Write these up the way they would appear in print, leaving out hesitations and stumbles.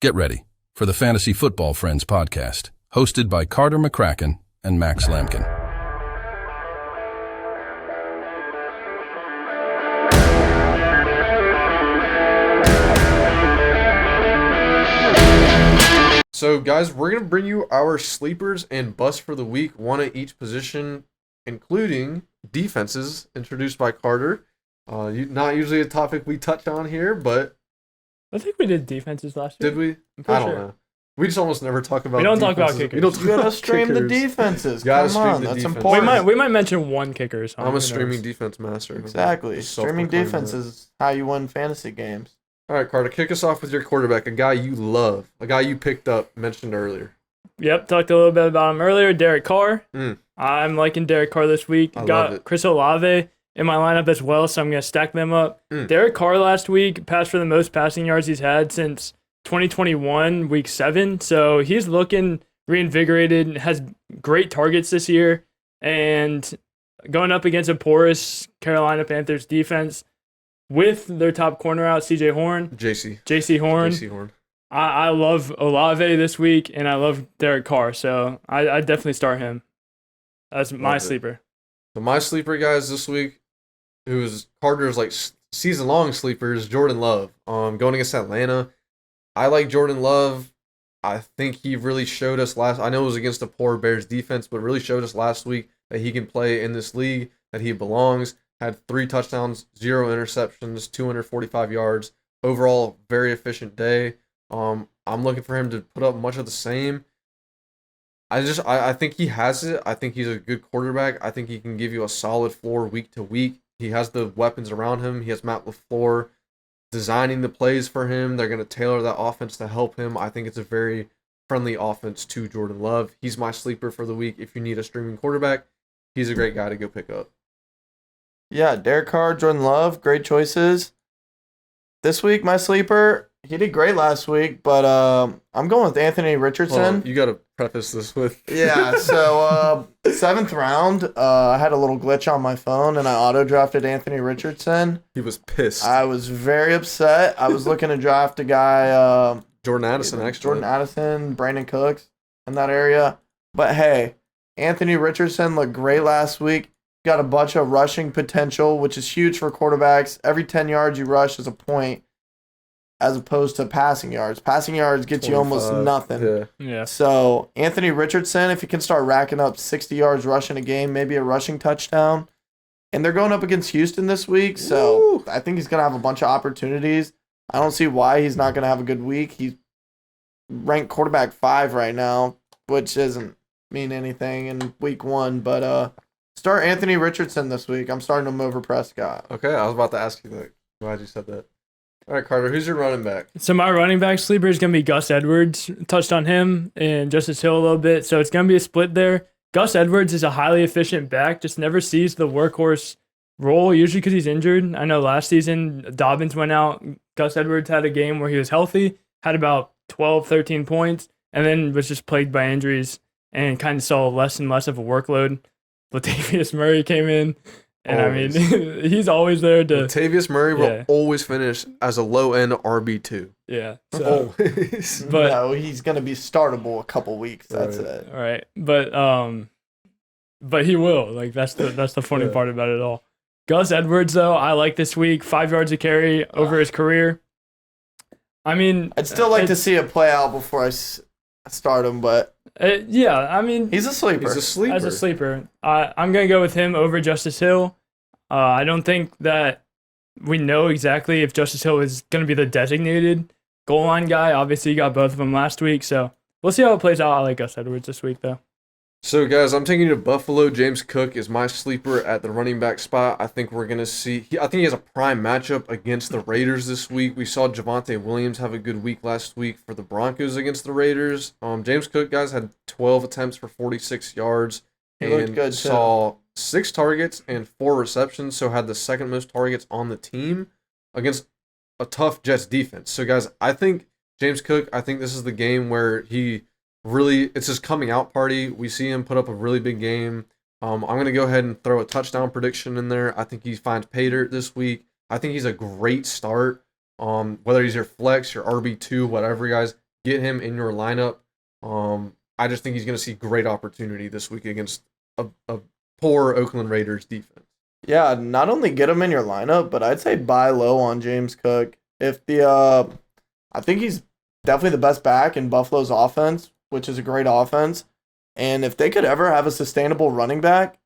Get ready for the Fantasy Football Friends podcast, hosted by Carter McCracken and Max Lampkin. So, guys, we're going to bring you our sleepers and busts for the week, one at each position, including defenses, introduced by Carter. Not usually a topic we touch on here, but... I think we did defenses last week. Did we? I don't know. We just almost never talk about defenses. talk about kickers. We don't talk You gotta about stream kickers. the defenses. Gotta Come stream on, the that's defense. important. We might mention one kicker. So I'm a streaming defense master. Exactly. Just Streaming self-proclaimed defense that. is how you win fantasy games. All right, Carter, kick us off with your quarterback, a guy you love, a guy you picked up, mentioned earlier. Yep, talked a little bit about him earlier. Derek Carr. Mm. I'm liking Derek Carr this week. I love Got it. Chris Olave in my lineup as well, so I'm going to stack them up. Derek Carr last week passed for the most passing yards he's had since 2021, week 7. So he's looking reinvigorated, has great targets this year, and going up against a porous Carolina Panthers defense with their top corner out, CJ Horn. JC Horn. I love Olave this week, and I love Derek Carr, so I definitely start him. That's my sleeper. So my sleeper, guys, this week, who is Carter's season-long sleeper, is Jordan Love. Going against Atlanta. I like Jordan Love. I think he really showed us I know it was against a poor Bears defense, but really showed us last week that he can play in this league, that he belongs. Had 3 touchdowns, 0 interceptions, 245 yards. Overall, very efficient day. I'm looking for him to put up much of the same. I think he has it. I think he's a good quarterback. I think he can give you a solid floor week to week. He has the weapons around him. He has Matt LaFleur designing the plays for him. They're going to tailor that offense to help him. I think it's a very friendly offense to Jordan Love. He's my sleeper for the week. If you need a streaming quarterback, he's a great guy to go pick up. Yeah, Derek Carr, Jordan Love, great choices. This week, my sleeper, he did great last week, but I'm going with Anthony Richardson. You got to preface this with... Yeah, so 7th round, I had a little glitch on my phone, and I auto-drafted Anthony Richardson. He was pissed. I was very upset. I was looking to draft a guy... Jordan Addison, actually. Jordan Addison, Brandon Cooks, in that area. But hey, Anthony Richardson looked great last week. Got a bunch of rushing potential, which is huge for quarterbacks. Every 10 yards you rush is a point, as opposed to passing yards. Passing yards get you almost nothing. Yeah. So Anthony Richardson, if he can start racking up 60 yards rushing a game, maybe a rushing touchdown. And they're going up against Houston this week, so I think he's going to have a bunch of opportunities. I don't see why he's not going to have a good week. He's ranked quarterback 5 right now, which doesn't mean anything in week 1, but start Anthony Richardson this week. I'm starting him over Prescott. Okay, I was about to ask you that. Glad you said that. All right, Carter, who's your running back? So my running back sleeper is going to be Gus Edwards. Touched on him and Justice Hill a little bit, so it's going to be a split there. Gus Edwards is a highly efficient back, just never sees the workhorse role, usually because he's injured. I know last season Dobbins went out. Gus Edwards had a game where he was healthy, had about 12, 13 points, and then was just plagued by injuries and kind of saw less and less of a workload. Latavius Murray came in, and Always. I mean, he's always there to... Latavius Murray will always finish as a low-end RB2. Yeah. So, Always. but no, he's going to be startable a couple weeks. That's it. All right. But he will. Like, that's the funny part about it all. Gus Edwards, though, I like this week. 5 yards a carry over his career. I mean... I'd still like to see it play out before I start him, but... yeah, I mean... He's a sleeper. He's a sleeper. As a sleeper, I'm going to go with him over Justice Hill. I don't think that we know exactly if Justice Hill is going to be the designated goal line guy. Obviously, you got both of them last week, so we'll see how it plays out. I like Gus Edwards this week, though. So, guys, I'm taking you to Buffalo. James Cook is my sleeper at the running back spot. I think we're going to see... I think he has a prime matchup against the Raiders this week. We saw Javonte Williams have a good week last week for the Broncos against the Raiders. James Cook, guys, had 12 attempts for 46 yards. He looked good, saw 6 targets and 4 receptions, so had the second most targets on the team against a tough Jets defense. So, guys, I think James Cook, I think this is the game where he... really, it's his coming out party. We see him put up a really big game. I'm going to go ahead and throw a touchdown prediction in there. I think he finds pay dirt this week. I think he's a great start. Whether he's your flex, your RB2, whatever, guys, get him in your lineup. I just think he's going to see great opportunity this week against a poor Oakland Raiders defense. Yeah, not only get him in your lineup, but I'd say buy low on James Cook. I think he's definitely the best back in Buffalo's offense, which is a great offense. And if they could ever have a sustainable running back,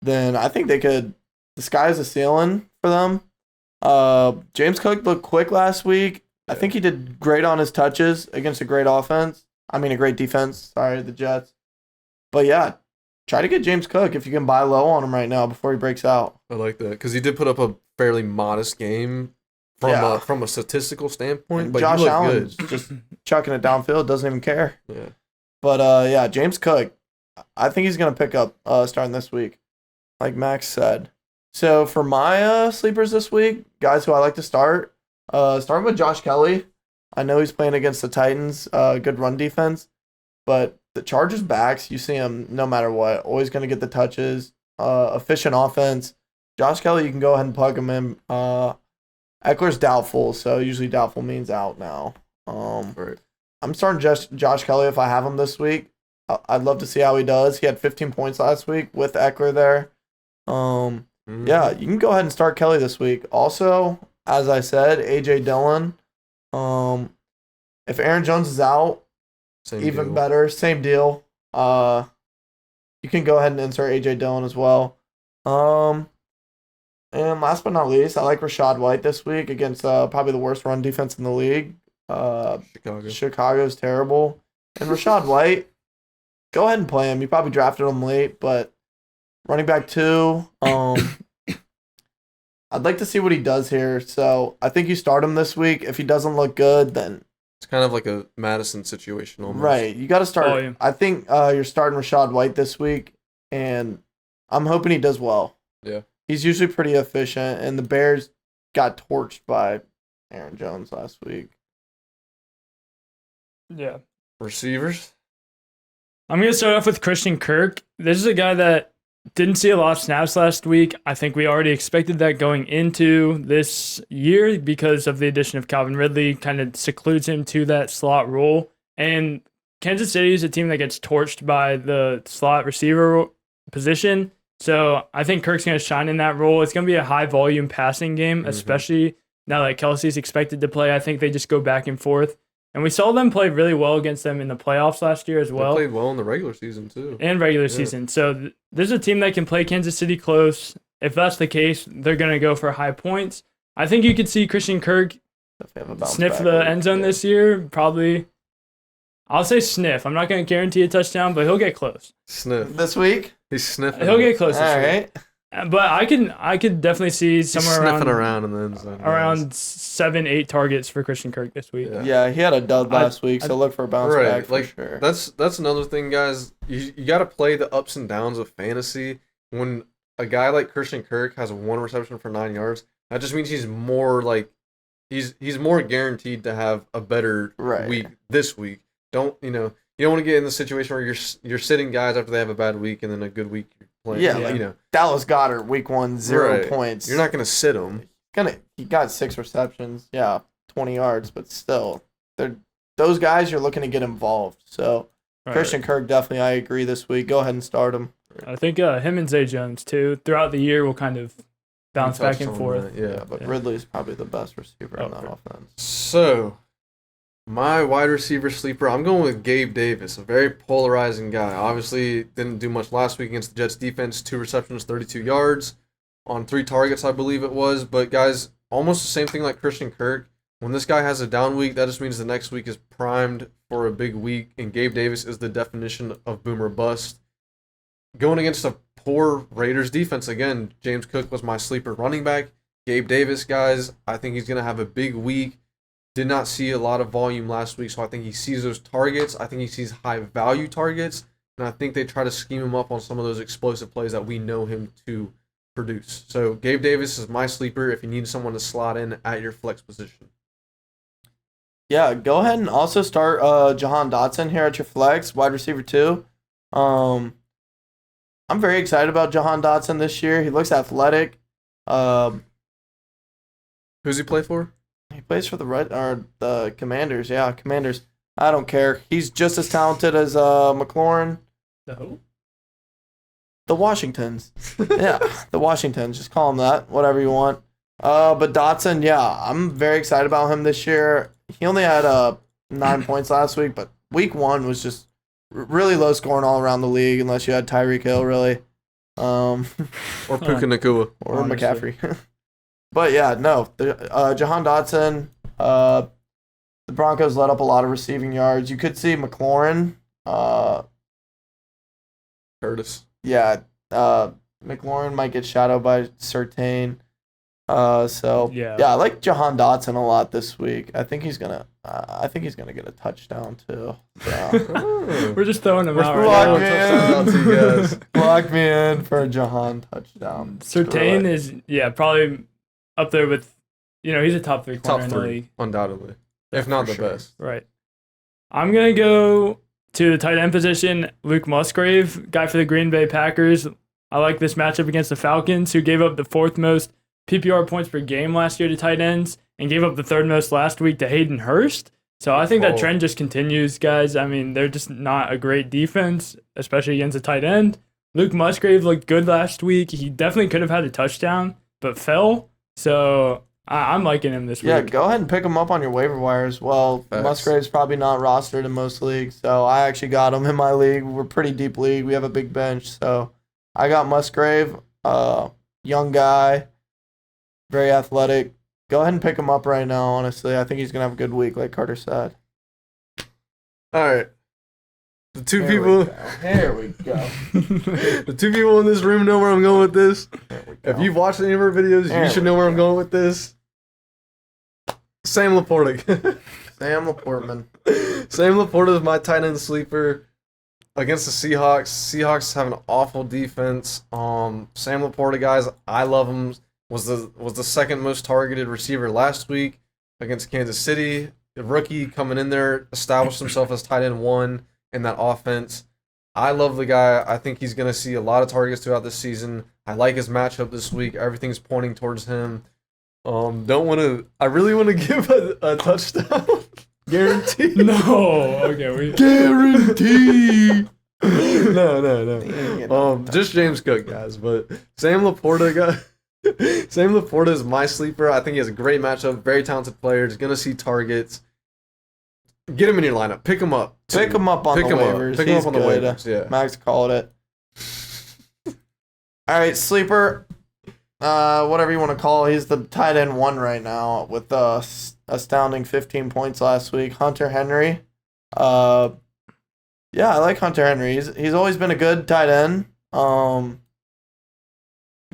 then I think they could. The sky's the ceiling for them. James Cook looked quick last week. I think he did great on his touches against a great offense. I mean, a great defense. Sorry, the Jets. But yeah, try to get James Cook if you can buy low on him right now before he breaks out. I like that because he did put up a fairly modest game from a statistical standpoint. But Josh he looked Allen's good. just chucking it downfield, doesn't even care. Yeah. But yeah, James Cook, I think he's gonna pick up starting this week, like Max said. So for my sleepers this week, guys who I like to start, starting with Josh Kelly. I know he's playing against the Titans, good run defense, but the Chargers backs, you see him no matter what, always going to get the touches, efficient offense. Josh Kelly, you can go ahead and plug him in. Eckler's doubtful, so usually doubtful means out now. Right. I'm starting Josh Kelly if I have him this week. I'd love to see how he does. He had 15 points last week with Eckler there. Yeah, you can go ahead and start Kelly this week. Also, as I said, A.J. Dillon. If Aaron Jones is out, even better. Same deal. You can go ahead and insert A.J. Dillon as well. And last but not least, I like Rachaad White this week against probably the worst run defense in the league. Chicago's terrible. And Rachaad White, go ahead and play him. You probably drafted him late, but running back 2, I'd like to see what he does here. So I think you start him this week. If he doesn't look good, then it's kind of like a Madison situation almost. Right. You got to start. Volume. I think you're starting Rachaad White this week, and I'm hoping he does well. Yeah. He's usually pretty efficient, and the Bears got torched by Aaron Jones last week. Yeah. Receivers? I'm going to start off with Christian Kirk. This is a guy that didn't see a lot of snaps last week. I think we already expected that going into this year because of the addition of Calvin Ridley, kind of secludes him to that slot role. And Kansas City is a team that gets torched by the slot receiver position. So I think Kirk's going to shine in that role. It's going to be a high volume passing game, especially now that Kelsey's expected to play. I think they just go back and forth. And we saw them play really well against them in the playoffs last year as well. They played well in the regular season, too. And regular season. So there's a team that can play Kansas City close. If that's the case, they're going to go for high points. I think you could see Christian Kirk sniff the end zone this year. Probably. I'll say sniff. I'm not going to guarantee a touchdown, but he'll get close. Sniff. This week? He's sniffing. He'll get close this week. Right. But I could definitely see somewhere around in the end zone. Around 7-8 targets for Christian Kirk this week. Yeah, he had a dud last week, so look for a bounce back for sure. That's another thing, guys. You got to play the ups and downs of fantasy. When a guy like Christian Kirk has 1 reception for 9 yards, that just means he's more he's more guaranteed to have a better week this week. You don't want to get in the situation where you're sitting guys after they have a bad week and then a good week you're playing. Yeah, Dallas Goedert week 1, 0 points. You're not gonna sit him. He got 6 receptions, 20 yards, but still, those guys you're looking to get involved. So Christian Kirk definitely, I agree this week. Go ahead and start him. I think him and Zay Jones too throughout the year will kind of bounce back and forth. But Ridley's probably the best receiver in that offense. So, my wide receiver sleeper, I'm going with Gabe Davis, a very polarizing guy. Obviously, didn't do much last week against the Jets defense. 2 receptions, 32 yards on 3 targets, I believe it was. But, guys, almost the same thing like Christian Kirk. When this guy has a down week, that just means the next week is primed for a big week. And Gabe Davis is the definition of boomer bust. Going against a poor Raiders defense, again, James Cook was my sleeper running back. Gabe Davis, guys, I think he's going to have a big week. Did not see a lot of volume last week, so I think he sees those targets. I think he sees high-value targets, and I think they try to scheme him up on some of those explosive plays that we know him to produce. So Gabe Davis is my sleeper if you need someone to slot in at your flex position. Yeah, go ahead and also start Jahan Dotson here at your flex, wide receiver 2. I'm very excited about Jahan Dotson this year. He looks athletic. Who's he play for? He plays for the Commanders. Yeah, Commanders. I don't care. He's just as talented as McLaurin. No. The Washingtons. Yeah, the Washingtons. Just call him that. Whatever you want. But Dotson, yeah, I'm very excited about him this year. He only had 9 points last week, but week 1 was just really low scoring all around the league, unless you had Tyreek Hill, really. Or Puka Nakua. Or McCaffrey. But yeah, no. Jahan Dotson, the Broncos let up a lot of receiving yards. You could see McLaurin. Curtis. Yeah, McLaurin might get shadowed by Surtain. Yeah, I like Jahan Dotson a lot this week. I think he's gonna get a touchdown too. So. We're just throwing him out Lock right me now. in. You guys. Lock me in for a Jahan touchdown. Surtain is probably up there with, he's a top 3 corner Top in the 3, league. undoubtedly, if not the best. Right. I'm gonna go to the tight end position. Luke Musgrave, guy for the Green Bay Packers. I like this matchup against the Falcons, who gave up the 4th most PPR points per game last year to tight ends and gave up the 3rd most last week to Hayden Hurst. So I think that trend just continues, guys. I mean, they're just not a great defense, especially against a tight end. Luke Musgrave looked good last week. He definitely could have had a touchdown, but fell. So I'm liking him this week. Yeah, go ahead and pick him up on your waiver wires. Well, Facts. Musgrave's probably not rostered in most leagues, so I actually got him in my league. We're a pretty deep league. We have a big bench, so I got Musgrave, young guy, very athletic. Go ahead and pick him up right now, honestly. I think he's going to have a good week, like Carter said. All right. The two Here we go. the two people in this room know where I'm going with this. If you've watched any of our videos, you should know where I'm going with this. Sam Laporta. Sam Laportman. Sam Laporta is my tight end sleeper against the Seahawks. Seahawks have an awful defense. Sam Laporta, guys, I love him. Was the second most targeted receiver last week against Kansas City. The rookie coming in there established himself as tight end 1 in that offense. I love the guy. I think he's going to see a lot of targets throughout this season. I like his matchup this week. Everything's pointing towards him. I really want to give a touchdown guarantee. No. Okay. Guarantee. No. Just James Cook, guys. But Sam Laporta, Sam Laporta is my sleeper. I think he has a great matchup. Very talented player. He's going to see targets. Get him in your lineup. Pick him up. Pick him up on the waivers. Pick him up on the good. waivers. Yeah. Max called it. All right, sleeper. Whatever you want to call it. He's the tight end 1 right now with astounding 15 points last week. Hunter Henry. Yeah, I like Hunter Henry. He's always been a good tight end.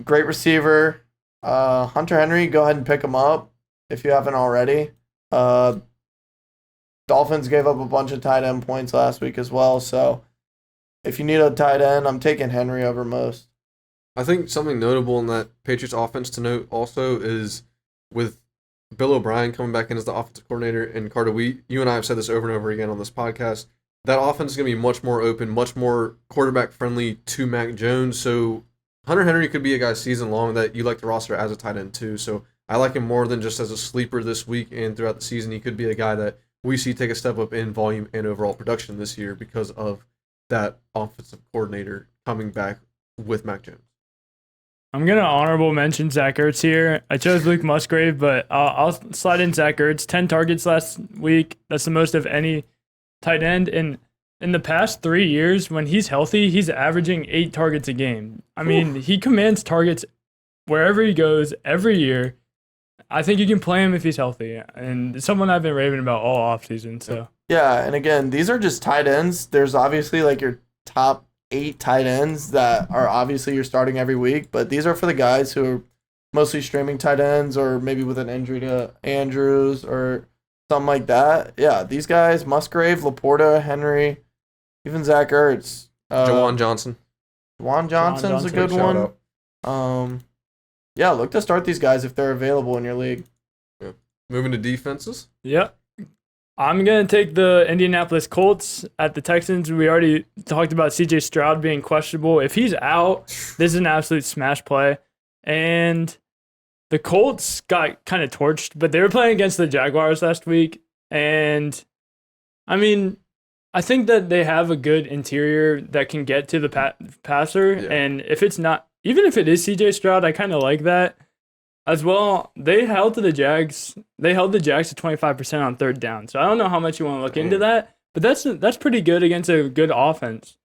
Great receiver. Hunter Henry, go ahead and pick him up if you haven't already. Dolphins gave up a bunch of tight end points last week as well, so if you need a tight end, I'm taking Henry over most. I think something notable in that Patriots offense to note also is with Bill O'Brien coming back in as the offensive coordinator, and Carter, you and I have said this over and over again on this podcast, that offense is going to be much more open, much more quarterback friendly to Mac Jones. So Hunter Henry could be a guy season long that you like to roster as a tight end too. So I like him more than just as a sleeper this week and throughout the season. He could be a guy that we see take a step up in volume and overall production this year because of that offensive coordinator coming back with Mac Jones. I'm going to honorable mention Zach Ertz here. I chose Luke Musgrave, but I'll slide in Zach Ertz. 10 targets last week. That's the most of any tight end. And in the past 3 years, when he's healthy, he's averaging 8 targets a game. I mean, he commands targets wherever he goes every year. I think you can play him if he's healthy. And it's someone I've been raving about all offseason. So. Yeah, and again, these are just tight ends. There's obviously like your top 8 tight ends that are obviously you're starting every week, but these are for the guys who are mostly streaming tight ends or maybe with an injury to Andrews or something like that. Yeah, these guys, Musgrave, Laporta, Henry, even Zach Ertz. Jawan Johnson. Jawan Johnson's a good one. Yeah, look to start these guys if they're available in your league. Yeah. Moving to defenses. Yep. I'm going to take the Indianapolis Colts at the Texans. We already talked about C.J. Stroud being questionable. If he's out, this is an absolute smash play. And the Colts got kind of torched, but they were playing against the Jaguars last week. And I mean, I think that they have a good interior that can get to the passer, and if it's not, even if it is C.J. Stroud, I kind of like that as well. They held the Jags to 25% on third down, so I don't know how much you want to look into that, but that's pretty good against a good offense.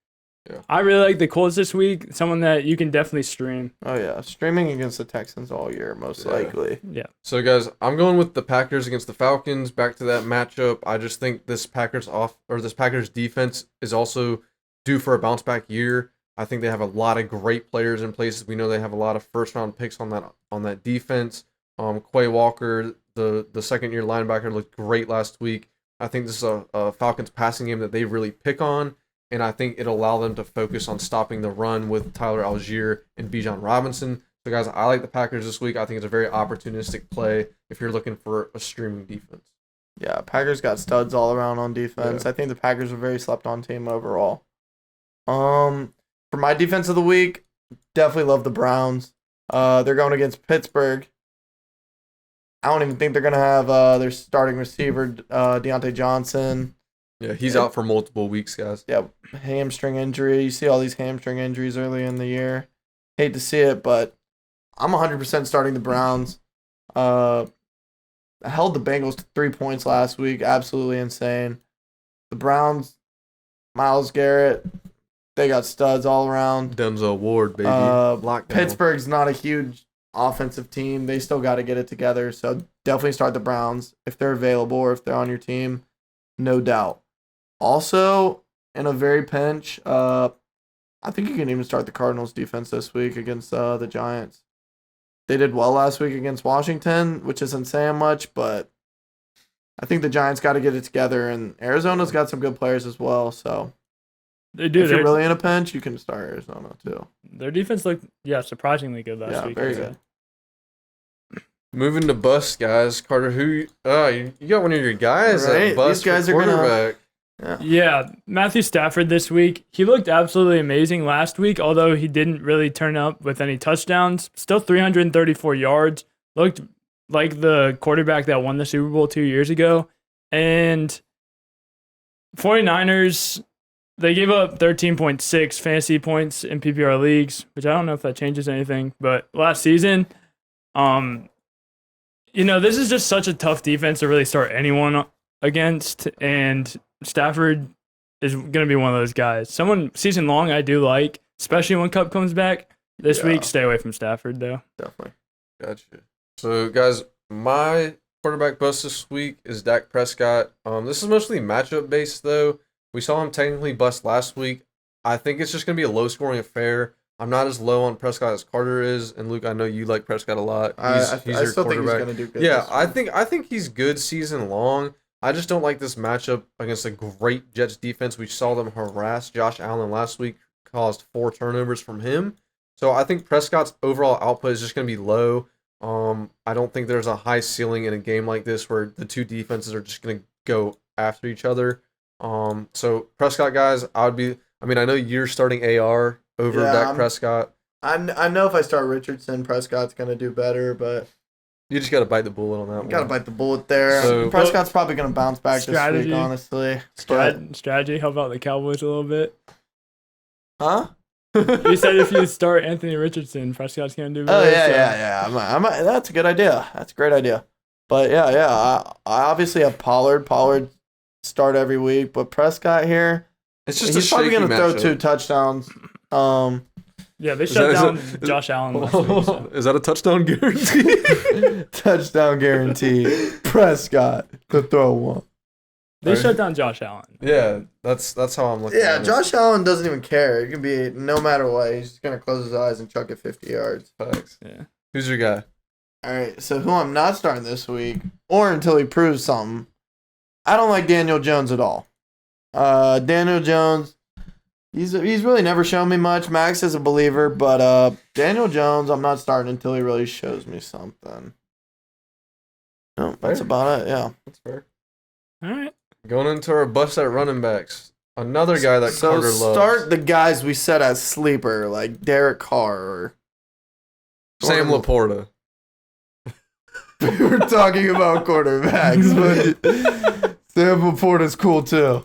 Yeah. I really like the Colts this week. Someone that you can definitely stream. Oh, yeah. Streaming against the Texans all year, most likely. Yeah. So, guys, I'm going with the Packers against the Falcons. Back to that matchup. I just think this Packers defense is also due for a bounce back year. I think they have a lot of great players in place. We know they have a lot of first round picks on that defense. Quay Walker, the second year linebacker, looked great last week. I think this is a Falcons passing game that they really pick on. And I think it'll allow them to focus on stopping the run with Tyler Algier and Bijan Robinson. So, guys, I like the Packers this week. I think it's a very opportunistic play if you're looking for a streaming defense. Yeah, Packers got studs all around on defense. Yeah. I think the Packers are a very slept-on team overall. For my defense of the week, definitely love the Browns. They're going against Pittsburgh. I don't even think they're going to have their starting receiver, Deontay Johnson. Yeah, he's out for multiple weeks, guys. Yeah, hamstring injury. You see all these hamstring injuries early in the year. Hate to see it, but I'm 100% starting the Browns. I held the Bengals to 3 points last week. Absolutely insane. The Browns, Myles Garrett, they got studs all around. Denzel Ward, baby. Pittsburgh's not a huge offensive team. They still got to get it together. So definitely start the Browns if they're available or if they're on your team. No doubt. Also, in a very pinch, I think you can even start the Cardinals defense this week against the Giants. They did well last week against Washington, which isn't saying much, but I think the Giants got to get it together, and Arizona's got some good players as well. So they do. If you're really in a pinch, you can start Arizona too. Their defense looked surprisingly good last week. Yeah, very good. Moving to bust, guys. Carter, you got one of your guys right. at bust. These guys for quarterback. Yeah, Matthew Stafford this week. He looked absolutely amazing last week, although he didn't really turn up with any touchdowns. Still 334 yards. Looked like the quarterback that won the Super Bowl 2 years ago. And 49ers, they gave up 13.6 fantasy points in PPR leagues, which I don't know if that changes anything. But last season, this is just such a tough defense to really start anyone against, and Stafford is going to be one of those guys. Someone season long I do like, especially when Kupp comes back. This week, stay away from Stafford, though. Definitely. Gotcha. So, guys, my quarterback bust this week is Dak Prescott. This is mostly matchup-based, though. We saw him technically bust last week. I think it's just going to be a low-scoring affair. I'm not as low on Prescott as Carter is, and Luke, I know you like Prescott a lot. I still think he's going to do good. Yeah, I think he's good season long. I just don't like this matchup against a great Jets defense. We saw them harass Josh Allen last week, caused 4 turnovers from him. So I think Prescott's overall output is just going to be low. I don't think there's a high ceiling in a game like this where the two defenses are just going to go after each other. So Prescott, guys, I know you're starting AR over Dak Prescott. I know if I start Richardson, Prescott's going to do better, but you just got to bite the bullet on that one. Got to bite the bullet there. So, Prescott's probably going to bounce back this week, honestly. Strategy, help out the Cowboys a little bit. Huh? You said if you start Anthony Richardson, Prescott's going to do better. Oh, yeah. That's a good idea. That's a great idea. But, I obviously have Pollard. Pollard start every week, but Prescott here, he's probably going to throw 2 touchdowns. Yeah, they shut down Josh Allen last week. So. Is that a touchdown guarantee? Touchdown guarantee. Prescott to throw 1. They shut down Josh Allen. Yeah, that's how I'm looking at it. Josh Allen doesn't even care. It can be no matter what. He's just going to close his eyes and chuck it 50 yards. Thanks. Yeah. Who's your guy? All right, so who I'm not starting this week, or until he proves something, I don't like Daniel Jones at all. Daniel Jones, he's really never shown me much. Max is a believer, but Daniel Jones, I'm not starting until he really shows me something. No, that's about it. Yeah, that's fair. All right, going into our bust at running backs. Another guy that Carter loves. So start the guys we set as sleeper, like Derek Carr or Sam Laporta. We were talking about quarterbacks, but Sam Porter's cool too.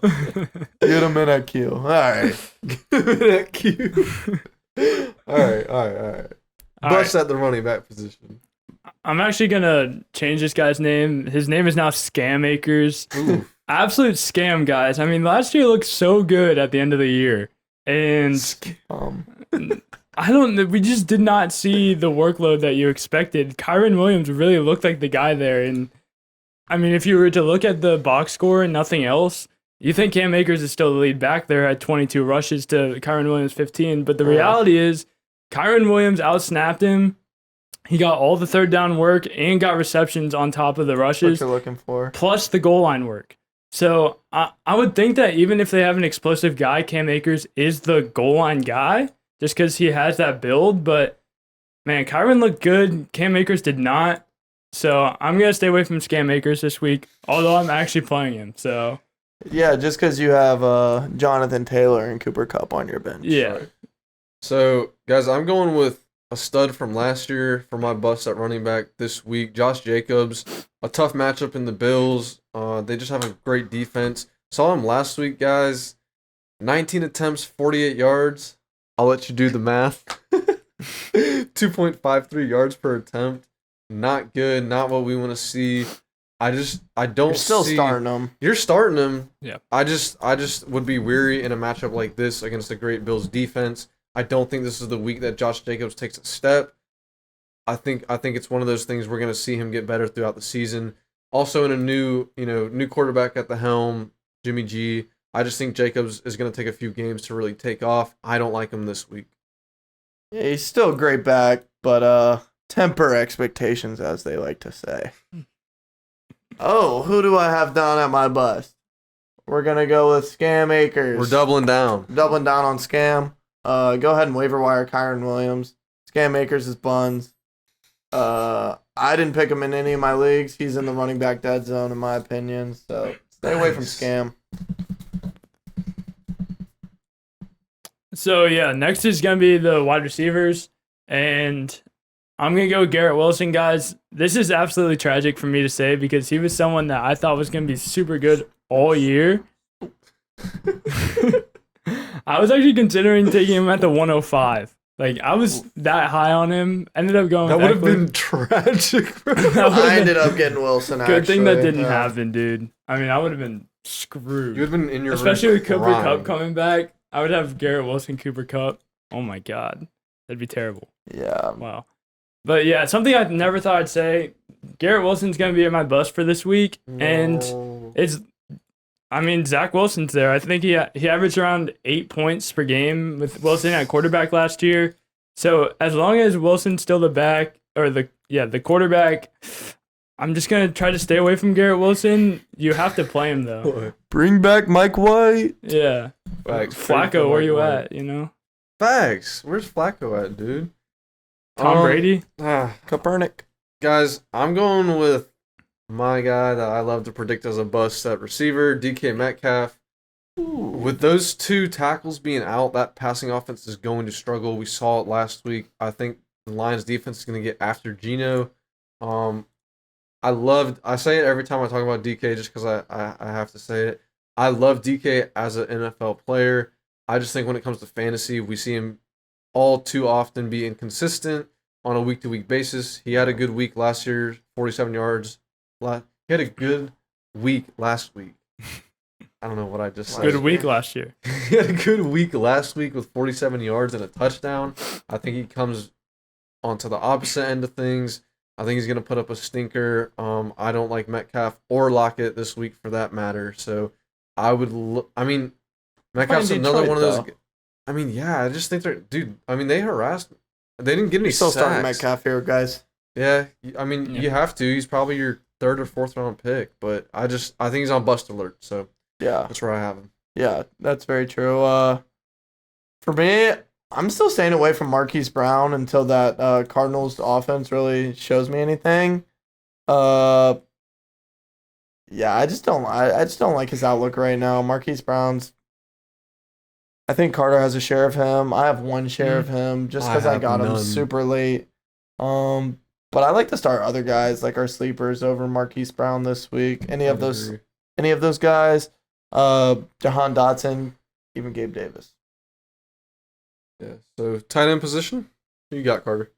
Get him in at Q. All right. Get him in at Q. All right. Bust at the running back position. I'm actually gonna change this guy's name. His name is now Scam Acres. Absolute scam, guys. I mean, last year looked so good at the end of the year, and we just did not see the workload that you expected. Kyron Williams really looked like the guy there, and I mean, if you were to look at the box score and nothing else, you think Cam Akers is still the lead back there at 22 rushes to Kyron Williams 15, but the reality is Kyron Williams outsnapped him. He got all the third down work and got receptions on top of the rushes. What you're looking for. Plus the goal line work. So I would think that even if they have an explosive guy, Cam Akers is the goal line guy just because he has that build. But, man, Kyron looked good. Cam Akers did not. So I'm going to stay away from Scam Akers this week, although I'm actually playing him. So yeah, just because you have Jonathan Taylor and Cooper Kupp on your bench. Yeah. Right. So, guys, I'm going with a stud from last year for my bust at running back this week, Josh Jacobs. A tough matchup in the Bills. They just have a great defense. Saw him last week, guys. 19 attempts, 48 yards. I'll let you do the math. 2.53 yards per attempt. Not good. Not what we want to see. I don't You're still see... starting him. You're starting him. Yeah. I just would be weary in a matchup like this against a great Bills defense. I don't think this is the week that Josh Jacobs takes a step. I think it's one of those things we're going to see him get better throughout the season. Also in a new quarterback at the helm, Jimmy G. I just think Jacobs is going to take a few games to really take off. I don't like him this week. Yeah, he's still a great back, but temper expectations, as they like to say. Oh, who do I have down at my bust? We're going to go with Scam Akers. We're doubling down. Doubling down on Scam. Go ahead and waiver wire Kyron Williams. Scam Akers is buns. I didn't pick him in any of my leagues. He's in the running back dead zone, in my opinion. So stay away from Scam. So, yeah, next is going to be the wide receivers, and I'm going to go with Garrett Wilson, guys. This is absolutely tragic for me to say because he was someone that I thought was going to be super good all year. I was actually considering taking him at the 105. Like, I was that high on him. Ended up going That with would have Eckler. been tragic, bro. I ended up getting Wilson, Good actually. thing that didn't happen, dude. I mean, I would have been screwed. You would have been in your Especially room with Cooper crying. Kupp coming back. I would have Garrett Wilson, Cooper Kupp. Oh, my God. That'd be terrible. Yeah. Wow. But, yeah, something I never thought I'd say. Garrett Wilson's going to be at my bust for this week. And Zach Wilson's there. I think he averaged around 8 points per game with Wilson at quarterback last year. So as long as Wilson's still the back or the quarterback, I'm just gonna try to stay away from Garrett Wilson. You have to play him though. Bring back Mike White. Yeah. Facts. Flacco, where you at? You know. Facts. Where's Flacco at, dude? Tom Brady. Kaepernick. Guys, I'm going with my guy that I love to predict as a bust at receiver, DK Metcalf. With those two tackles being out, that passing offense is going to struggle. We saw it last week. I think the Lions defense is going to get after Geno. I say it every time I talk about DK just because I have to say it. I love DK as an NFL player. I just think when it comes to fantasy, we see him all too often be inconsistent on a week-to-week basis. He had a good week last year, 47 yards. He had a good week last week. I don't know what I just said. Good week last year. He had a good week last week with 47 yards and a touchdown. I think he comes onto the opposite end of things. I think he's going to put up a stinker. I don't like Metcalf or Lockett this week for that matter. So I would Metcalf's another one of those. I just think they harassed. They didn't get any Still sacks. starting Metcalf here, guys. Yeah, you have to. He's probably your third or fourth round pick, but I think he's on bust alert. So yeah, that's where I have him. Yeah, that's very true. For me, I'm still staying away from Marquise Brown until that Cardinals offense really shows me anything. Yeah, I just don't like his outlook right now. Marquise Brown's. I think Carter has a share of him. I have one share of him just because I got him super late. But I like to start other guys like our sleepers over Marquise Brown this week. Any of those any of those guys. Jahan Dotson, even Gabe Davis. Yeah. So tight end position, who you got, Carter?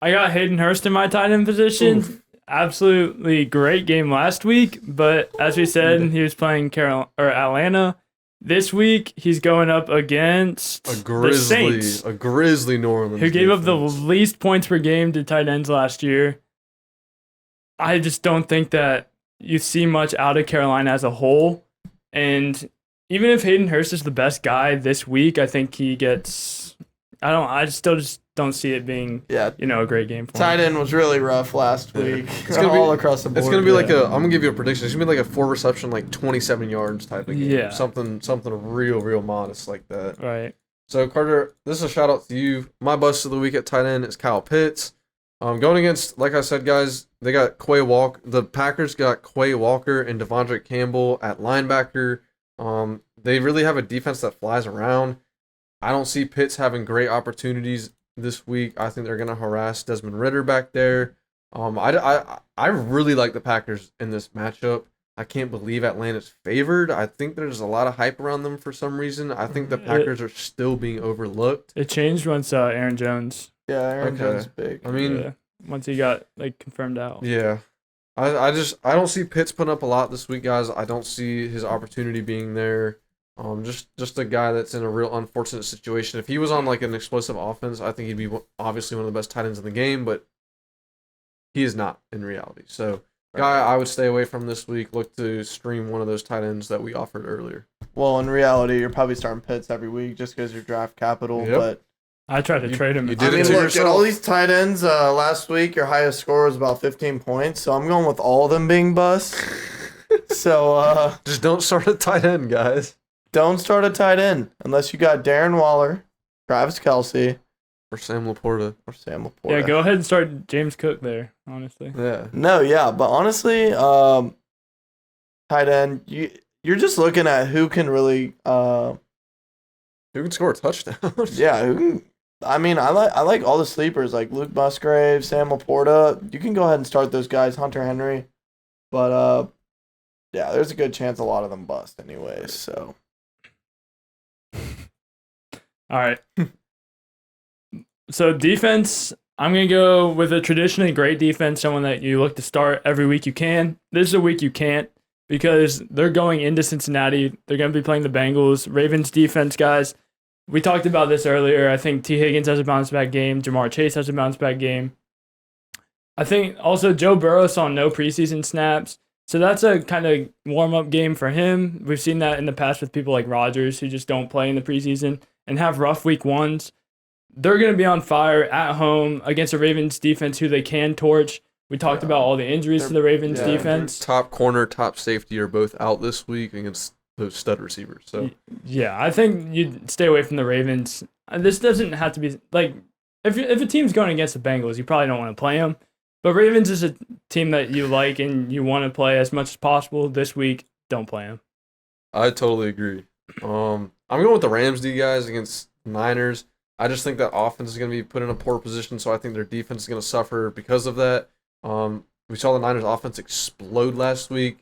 I got Hayden Hurst in my tight end position. Oof. Absolutely great game last week, but as we said, he was playing Atlanta. This week, he's going up against the Saints, a grizzly New Orleans who gave up the defense. least points per game to tight ends last year. I just don't think that you see much out of Carolina as a whole. And even if Hayden Hurst is the best guy this week, I think he gets. I still just don't see it being a great game for him. Tight end was really rough last week. It's gonna be all across the board. It's gonna be like I'm gonna give you a prediction. It's gonna be like a 4 reception, like 27 yards type of game. Yeah. Something real modest like that. Right. So Carter, this is a shout out to you. My bust of the week at tight end is Kyle Pitts. Going against, like I said, guys, they got Quay Walker. The Packers got Quay Walker and Devondre Campbell at linebacker. They really have a defense that flies around. I don't see Pitts having great opportunities this week. I think they're going to harass Desmond Ridder back there. I really like the Packers in this matchup. I can't believe Atlanta's favored. I think there's a lot of hype around them for some reason. I think the Packers are still being overlooked. It changed once Aaron Jones. Yeah, Aaron Jones is big. I mean, once he got confirmed out. Yeah. I don't see Pitts putting up a lot this week, guys. I don't see his opportunity being there. Just a guy that's in a real unfortunate situation. If he was on like an explosive offense, I think he'd be obviously one of the best tight ends in the game, but he is not in reality. So, guy I would stay away from this week. Look to stream one of those tight ends that we offered earlier. Well, in reality, you're probably starting Pitts every week just because you're draft capital. Yep. But I tried to trade him. You did it to look, yourself. at all these tight ends last week, your highest score was about 15 points. So I'm going with all of them being busts. So just don't start a tight end, guys. Don't start a tight end unless you got Darren Waller, Travis Kelce, Or Sam Laporta. or Sam Laporta. Yeah, go ahead and start James Cook there, honestly. Yeah. No, yeah, but honestly, tight end, you're just looking at who can really, Who can score a touchdown? yeah, who can. I mean, I like all the sleepers like Luke Musgrave, Sam Laporta. You can go ahead and start those guys, Hunter Henry, but yeah, there's a good chance a lot of them bust anyways. So All right. So defense, I'm going to go with a traditionally great defense, someone that you look to start every week you can. This is a week you can't because they're going into Cincinnati. They're going to be playing the Bengals. Ravens defense, guys. We talked about this earlier. I think T. Higgins has a bounce-back game. Jamar Chase has a bounce-back game. I think also Joe Burrow saw no preseason snaps. So that's a kind of warm-up game for him. We've seen that in the past with people like Rodgers who just don't play in the preseason and have rough week ones. They're going to be on fire at home against a Ravens defense who they can torch. We talked about all the injuries to the Ravens defense. Top corner, top safety are both out this week against those stud receivers. So yeah, I think you'd stay away from the Ravens. This doesn't have to be like if a team's going against the Bengals, you probably don't want to play them. But Ravens is a team that you like and you want to play as much as possible this week. Don't play them. I totally agree. I'm going with the Rams, D guys, against Niners. I just think that offense is going to be put in a poor position, so I think their defense is going to suffer because of that. We saw the Niners offense explode last week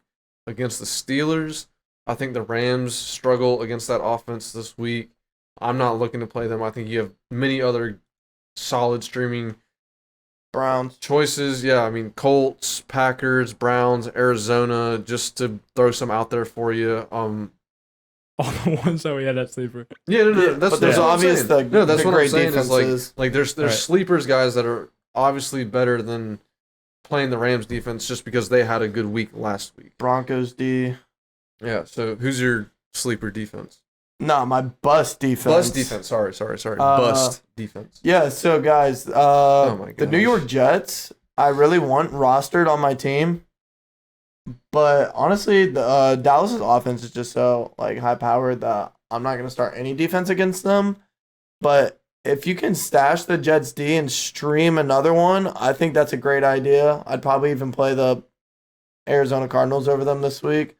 against the Steelers. I think the Rams struggle against that offense this week. I'm not looking to play them. I think you have many other solid streaming Browns choices. Yeah, I mean Colts, Packers, Browns, Arizona, just to throw some out there for you. All the ones that we had at sleeper. Yeah, no, Yeah, that's but there's what I'm obvious saying. the That's what I'm great saying is defenses. like there's Right. sleepers guys that are obviously better than playing the Rams defense just because they had a good week last week. Broncos D. Yeah, so who's your sleeper defense? Nah, my bust defense. Bust defense. Sorry. Bust defense. Yeah, so guys, Oh my the New gosh. York Jets, I really want rostered on my team. But honestly, the Dallas's offense is just so like high powered that I'm not gonna start any defense against them. But if you can stash the Jets D and stream another one, I think that's a great idea. I'd probably even play the Arizona Cardinals over them this week.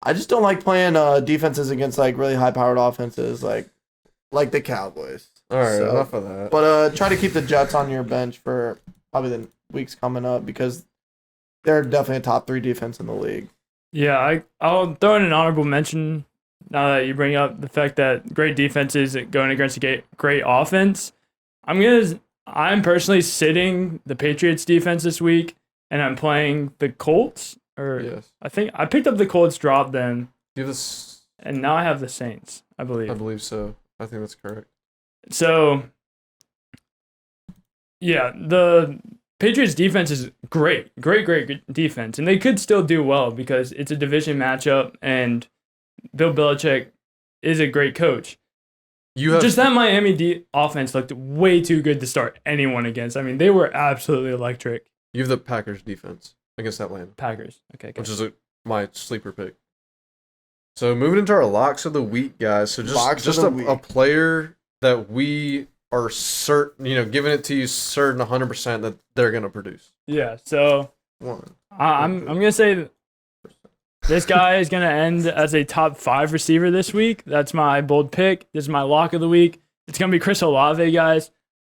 I just don't like playing defenses against like really high powered offenses like the Cowboys. All right, So- enough of that. But try to keep the Jets on your bench for probably the weeks coming up because they're definitely a top 3 defense in the league. Yeah, I'll throw in an honorable mention now that you bring up the fact that great defense is going against a great offense. I'm personally sitting the Patriots defense this week, and I'm playing the Colts. Yes. I think I picked up the Colts, dropped them, Give us. and now I have the Saints, I believe. I believe so. I think that's correct. So, yeah, the Patriots defense is great defense, and they could still do well because it's a division matchup, and Bill Belichick is a great coach. Just that Miami offense looked way too good to start anyone against. I mean, they were absolutely electric. You have the Packers defense against Atlanta. Packers, okay. Which is my sleeper pick. So moving into our locks of the week, guys. So just a player that we are certain, giving it to you certain 100% that they're gonna produce. Yeah. So I'm gonna say this guy is gonna end as a top 5 receiver this week. That's my bold pick. This is my lock of the week. It's gonna be Chris Olave, guys.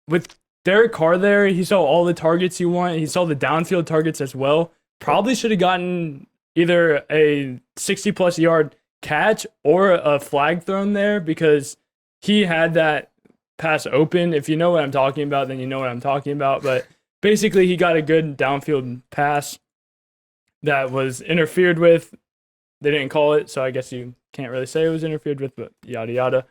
With Derek Carr there, he saw all the targets you want. He saw the downfield targets as well. Probably should have gotten either a 60-plus yard catch or a flag thrown there because he had that pass open. If you know what I'm talking about, then you know what I'm talking about. But basically, he got a good downfield pass that was interfered with. They didn't call it, so I guess you can't really say it was interfered with, but yada yada.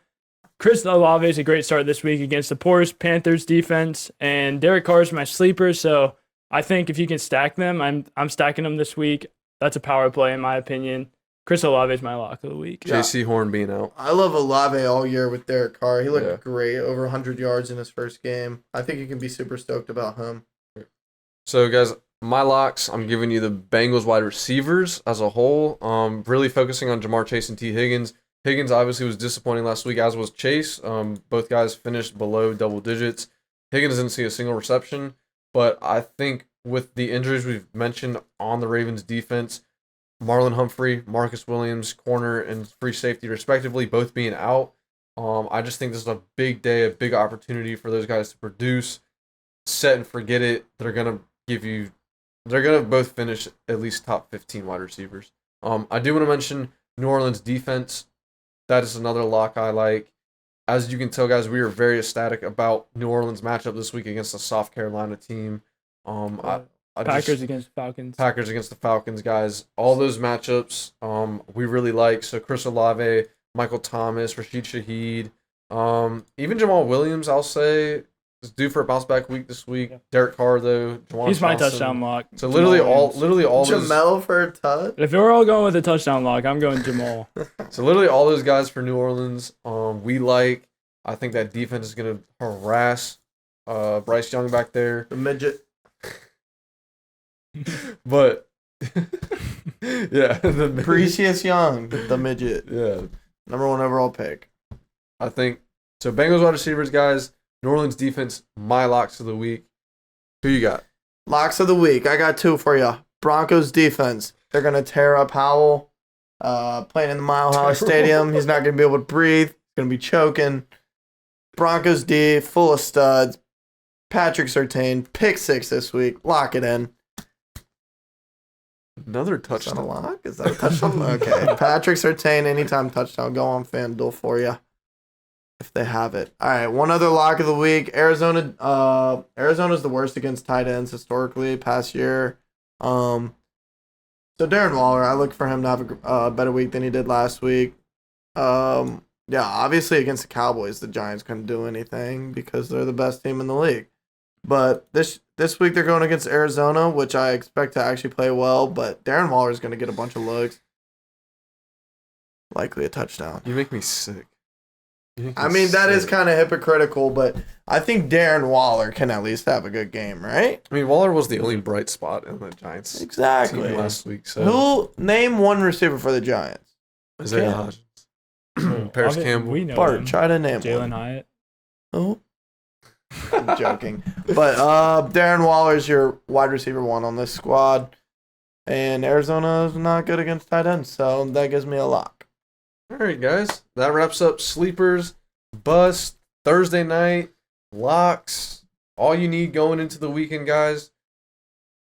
Chris Olave is a great start this week against the poorest Panthers defense, and Derek Carr is my sleeper, so I think if you can stack them, I'm stacking them this week. That's a power play in my opinion. Chris Olave is my lock of the week. JC Horn being out. I love Olave all year with Derek Carr. He looked great, over 100 yards in his first game. I think you can be super stoked about him. So, guys, my locks, I'm giving you the Bengals wide receivers as a whole. Really focusing on Jamar Chase and T. Higgins. Higgins obviously was disappointing last week, as was Chase. Both guys finished below double digits. Higgins didn't see a single reception, but I think with the injuries we've mentioned on the Ravens defense, Marlon Humphrey, Marcus Williams, corner, and free safety respectively, both being out, I just think this is a big day, a big opportunity for those guys to produce. Set and forget it. They're going to both finish at least top 15 wide receivers. I do want to mention New Orleans defense. That is another lock I like. As you can tell, guys, we are very ecstatic about New Orleans matchup this week against the South Carolina team. Packers against Falcons. Packers against the Falcons, guys. All those matchups we really like. So Chris Olave, Michael Thomas, Rashid Shaheed, even Jamal Williams, I'll say, is due for a bounce back week this week. Yeah. Derek Carr, though. He's my touchdown lock. So literally all Jamel for a touch. If we're all going with a touchdown lock, I'm going Jamal. So literally all those guys for New Orleans, we like. I think that defense is gonna harass Bryce Young back there. The midget. But yeah, the Precious Young, the midget. Yeah, number 1 overall pick. I think so. Bengals wide receivers, guys. New Orleans defense. My locks of the week. Who you got? Locks of the week. I got 2 for you. Broncos defense. They're gonna tear up Howell. Playing in the Mile High Stadium. He's not gonna be able to breathe. He's gonna be choking. Broncos D, full of studs. Patrick Surtain, pick 6 this week. Lock it in. Another touchdown. Is that a lock? Is that a touchdown? Okay. Patrick Surtain, anytime touchdown. Go on FanDuel for you if they have it. All right. One other lock of the week. Arizona's the worst against tight ends historically past year. So Darren Waller, I look for him to have a better week than he did last week. Yeah, obviously against the Cowboys, the Giants couldn't do anything because they're the best team in the league. But this week they're going against Arizona, which I expect to actually play well. But Darren Waller is going to get a bunch of looks. Likely a touchdown. You make me sick. I mean, that is kind of hypocritical, but I think Darren Waller can at least have a good game, right? I mean, Waller was the only bright spot in the Giants team last week. So who name one receiver for the Giants? Isaiah Hodgins. Paris Campbell. We know Bart, him. try to name Jalen one. Hyatt. Oh. I'm joking. But Darren Waller's your wide receiver 1 on this squad. And Arizona is not good against tight ends, so that gives me a lock. All right, guys. That wraps up Sleepers, Bust, Thursday night, Locks. All you need going into the weekend, guys.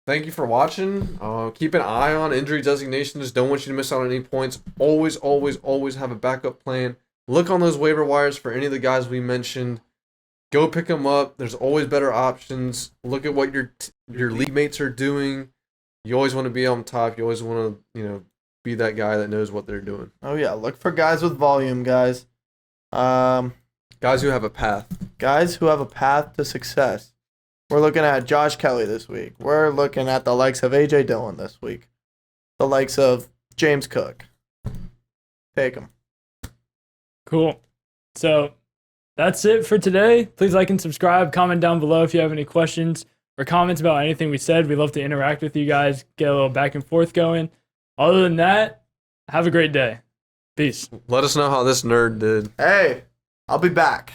thank you for watching. Keep an eye on injury designations. Don't want you to miss out on any points. Always, always, always have a backup plan. Look on those waiver wires for any of the guys we mentioned. Go pick them up. There's always better options. Look at what your league mates are doing. You always want to be on top. You always want to, be that guy that knows what they're doing. Oh yeah, look for guys with volume, guys. Guys who have a path. Guys who have a path to success. We're looking at Josh Kelly this week. We're looking at the likes of A.J. Dillon this week. The likes of James Cook. Take them. Cool. So that's it for today. Please like and subscribe. Comment down below if you have any questions or comments about anything we said. We'd love to interact with you guys, get a little back and forth going. Other than that, have a great day. Peace. Let us know how this nerd did. Hey, I'll be back.